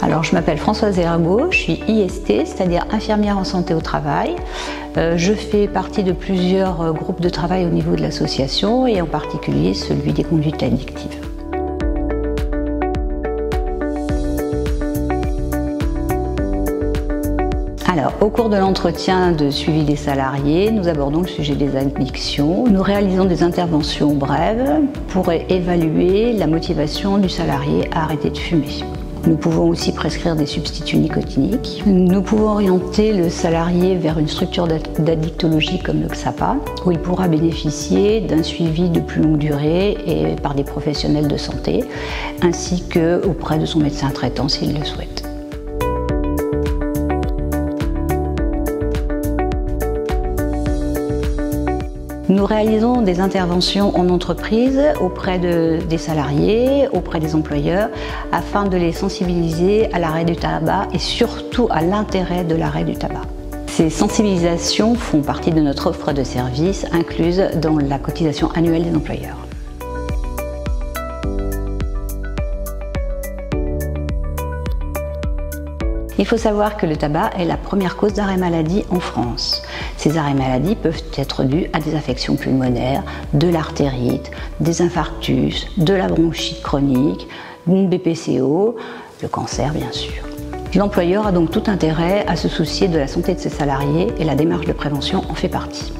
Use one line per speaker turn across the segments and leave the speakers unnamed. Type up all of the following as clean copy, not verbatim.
Alors, je m'appelle Françoise Ergo, je suis IST, c'est-à-dire infirmière en santé au travail. Je fais partie de plusieurs groupes de travail au niveau de l'association et en particulier celui des conduites addictives. Alors, au cours de l'entretien de suivi des salariés, nous abordons le sujet des addictions. Nous réalisons des interventions brèves pour évaluer la motivation du salarié à arrêter de fumer. Nous pouvons aussi prescrire des substituts nicotiniques. Nous pouvons orienter le salarié vers une structure d'addictologie comme le XAPA, où il pourra bénéficier d'un suivi de plus longue durée et par des professionnels de santé, ainsi qu'auprès de son médecin traitant s'il le souhaite. Nous réalisons des interventions en entreprise auprès des salariés, auprès des employeurs, afin de les sensibiliser à l'arrêt du tabac et surtout à l'intérêt de l'arrêt du tabac. Ces sensibilisations font partie de notre offre de services incluse dans la cotisation annuelle des employeurs. Il faut savoir que le tabac est la première cause d'arrêt maladie en France. Ces arrêts maladie peuvent être dus à des affections pulmonaires, de l'artérite, des infarctus, de la bronchite chronique, une BPCO, le cancer bien sûr. L'employeur a donc tout intérêt à se soucier de la santé de ses salariés et la démarche de prévention en fait partie.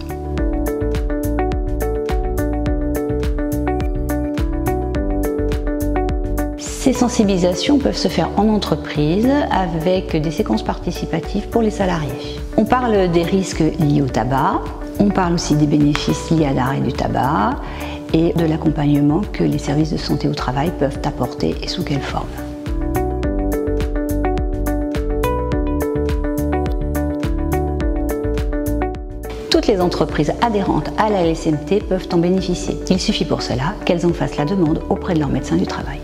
Ces sensibilisations peuvent se faire en entreprise avec des séquences participatives pour les salariés. On parle des risques liés au tabac, on parle aussi des bénéfices liés à l'arrêt du tabac et de l'accompagnement que les services de santé au travail peuvent apporter et sous quelle forme. Toutes les entreprises adhérentes à la LSMT peuvent en bénéficier. Il suffit pour cela qu'elles en fassent la demande auprès de leur médecin du travail.